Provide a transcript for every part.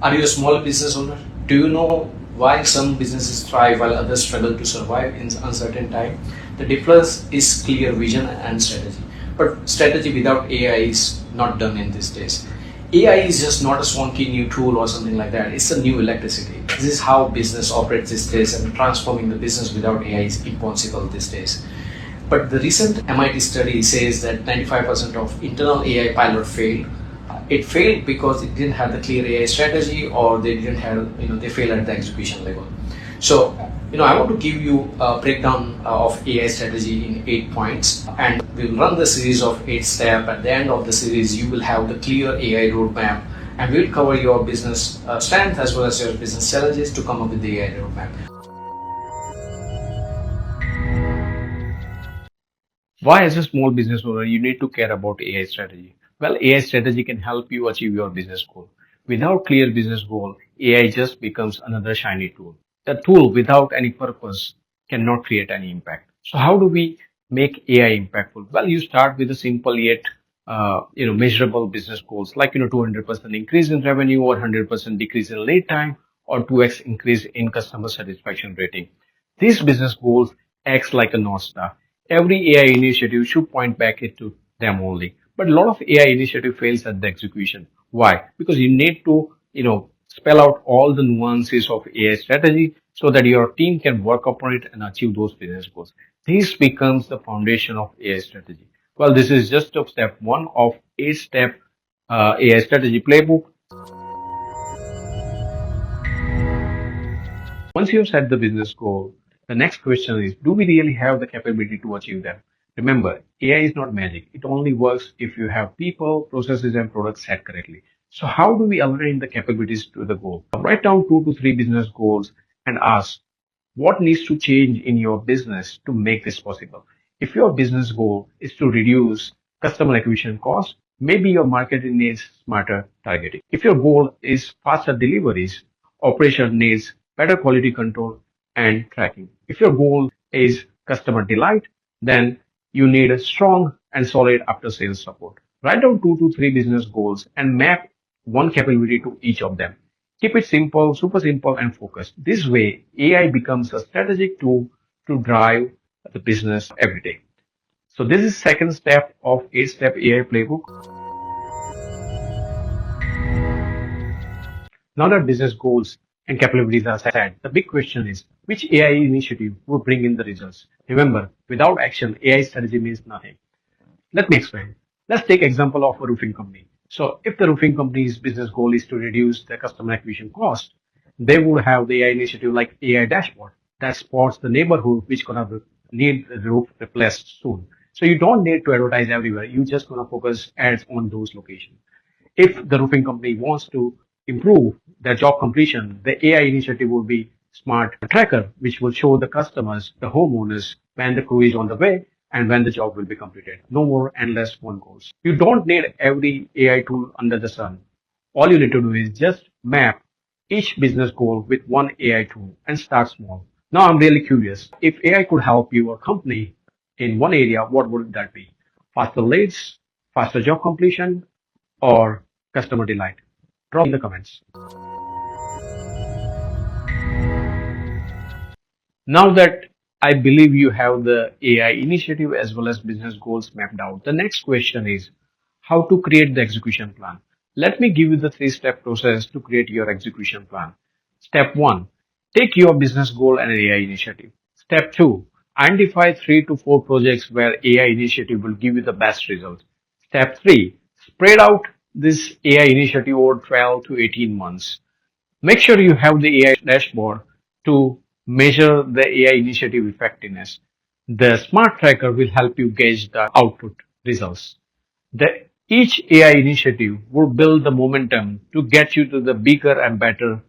Are you a small business owner? Do you know why some businesses thrive while others struggle to survive in uncertain time? The difference is clear vision and strategy. But strategy without AI is not done in these days. AI is just not a swanky new tool or something like that. It's a new electricity. This is how business operates these days, and transforming the business without AI is impossible these days. But the recent MIT study says that 95% of internal AI pilot failed. It failed because it didn't have the clear AI strategy, or they didn't have, they failed at the execution level. So, I want to give you a breakdown of AI strategy in 8 points, and we'll run the series of 8 steps. At the end of the series, you will have the clear AI roadmap, and we'll cover your business strength as well as your business challenges to come up with the AI roadmap. Why, as a small business owner, you need to care about AI strategy? Well, AI strategy can help you achieve your business goal. Without clear business goal, AI just becomes another shiny tool. The tool without any purpose cannot create any impact. So how do we make AI impactful? Well, you start with a simple yet measurable business goals like 200% increase in revenue, or 100% decrease in lead time, or 2x increase in customer satisfaction rating. These business goals acts like a North Star. Every AI initiative should point back it to them only. But a lot of AI initiative fails at the execution. Why? Because you need to, spell out all the nuances of AI strategy so that your team can work upon it and achieve those business goals. This becomes the foundation of AI strategy. Well, this is just a step one of 8 step AI strategy playbook. Once you have set the business goal, the next question is, do we really have the capability to achieve them? Remember, AI is not magic. It only works if you have people, processes, and products set correctly. So how do we align the capabilities to the goal? Write down 2 to 3 business goals and ask, what needs to change in your business to make this possible? If your business goal is to reduce customer acquisition costs, maybe your marketing needs smarter targeting. If your goal is faster deliveries, operation needs better quality control and tracking. If your goal is customer delight, then you need a strong and solid after sales support. Write down 2 to 3 business goals and map one capability to each of them. Keep it simple, super simple, and focused. This way, AI becomes a strategic tool to drive the business every day. So this is second step of 8 step AI playbook. Now that business goals and capabilities are set, the big question is, which AI initiative will bring in the results? Remember, without action, AI strategy means nothing. Let me explain. Let's take example of a roofing company. So if the roofing company's business goal is to reduce the customer acquisition cost, they would have the AI initiative like AI dashboard that spots the neighborhood which gonna need the roof replaced soon. So you don't need to advertise everywhere. You just gonna focus ads on those locations. If the roofing company wants to improve their job completion, the AI initiative will be Smart Tracker, which will show the customers, the homeowners, when the crew is on the way and when the job will be completed. No more endless phone calls. You don't need every AI tool under the sun. All you need to do is just map each business goal with one AI tool and start small. Now I'm really curious. If AI could help your company in one area, what would that be? Faster leads, faster job completion, or customer delight? Drop in the comments. Now that I believe you have the AI initiative as well as business goals mapped out, the next question is how to create the execution plan. Let me give you the 3 step process to create your execution plan. Step 1, take your business goal and AI initiative. Step 2, identify 3 to 4 projects where AI initiative will give you the best results. Step 3, spread out this AI initiative over 12 to 18 months. Make sure you have the AI dashboard to measure the AI initiative effectiveness. The smart tracker will help you gauge the output results. Each AI initiative will build the momentum to get you to the bigger and better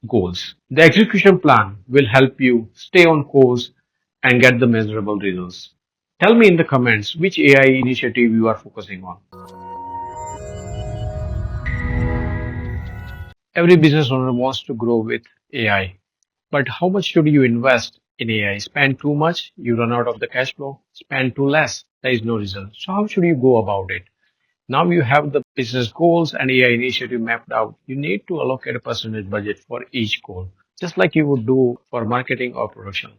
goals. The execution plan will help you stay on course and get the measurable results. Tell me in the comments which AI initiative you are focusing on. Every business owner wants to grow with AI, but how much should you invest in AI? Spend too much, you run out of the cash flow. Spend too less, there is no result. So how should you go about it? Now you have the business goals and AI initiative mapped out, you need to allocate a percentage budget for each goal, just like you would do for marketing or production.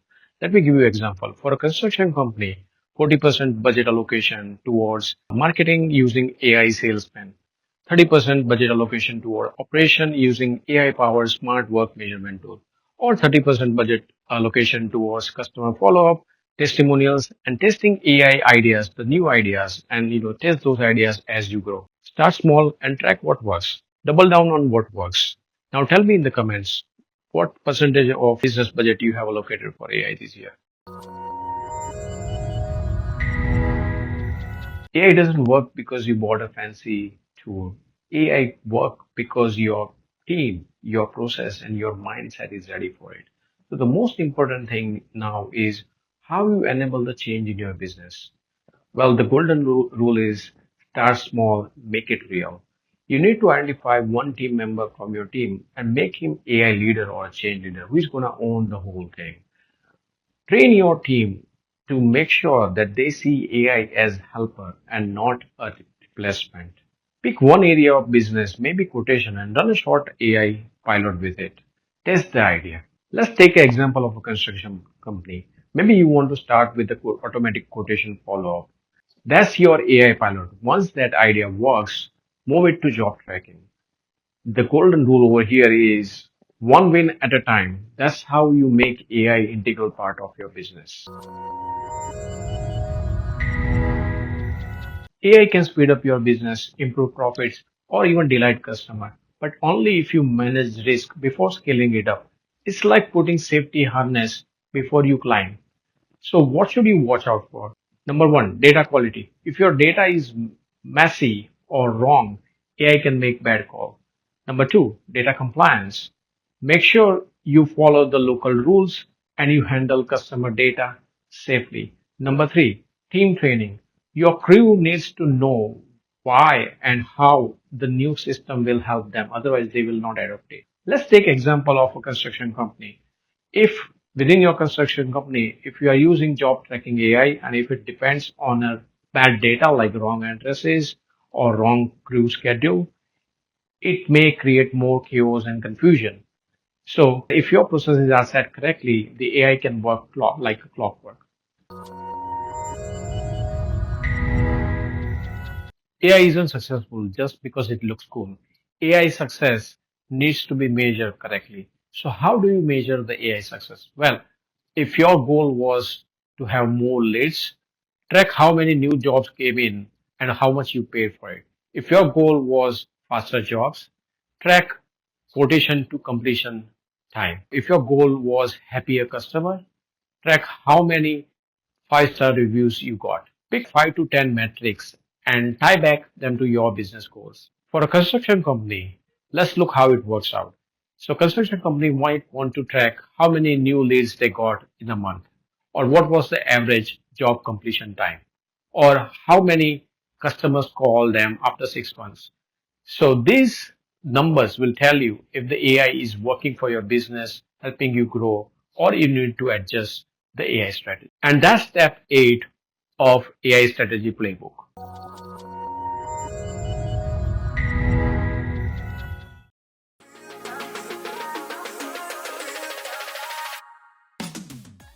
Let me give you an example. For a construction company, 40% budget allocation towards marketing using AI salesman, 30% budget allocation toward operation using AI-powered smart work measurement tool, or 30% budget allocation towards customer follow-up, testimonials, and testing AI ideas, the new ideas, and test those ideas as you grow. Start small and track what works. Double down on what works. Now tell me in the comments what percentage of business budget you have allocated for AI this year. AI doesn't work because you bought a fancy tool. AI work because your team, your process, and your mindset is ready for it. So the most important thing now is how you enable the change in your business. Well, the golden rule is start small, make it real. You need to identify one team member from your team and make him AI leader or a change leader who is going to own the whole thing. Train your team to make sure that they see AI as helper and not a replacement. Pick one area of business, maybe quotation, and run a short AI pilot with it. Test the idea. Let's take an example of a construction company. Maybe you want to start with the automatic quotation follow-up. That's your AI pilot. Once that idea works, move it to job tracking. The golden rule over here is one win at a time. That's how you make AI integral part of your business. AI can speed up your business, improve profits, or even delight customer, but only if you manage risk before scaling it up. It's like putting safety harness before you climb. So what should you watch out for? Number one, data quality. If your data is messy or wrong, AI can make bad call. Number two, data compliance. Make sure you follow the local rules and you handle customer data safely. Number three, team training. Your crew needs to know why and how the new system will help them. Otherwise, they will not adopt it. Let's take example of a construction company. If within your construction company, if you are using job tracking AI and if it depends on a bad data like wrong addresses or wrong crew schedule, it may create more chaos and confusion. So if your processes are set correctly, the AI can work like a clockwork. AI isn't successful just because it looks cool. AI success needs to be measured correctly. So how do you measure the AI success? Well, if your goal was to have more leads, track how many new jobs came in and how much you paid for it. If your goal was faster jobs, track quotation to completion time. If your goal was happier customer, track how many 5-star reviews you got. Pick 5 to 10 metrics and tie back them to your business goals. For a construction company, let's look how it works out. So construction company might want to track how many new leads they got in a month, or what was the average job completion time, or how many customers call them after 6 months. So these numbers will tell you if the AI is working for your business, helping you grow, or you need to adjust the AI strategy. And that's step 8 of AI strategy playbook.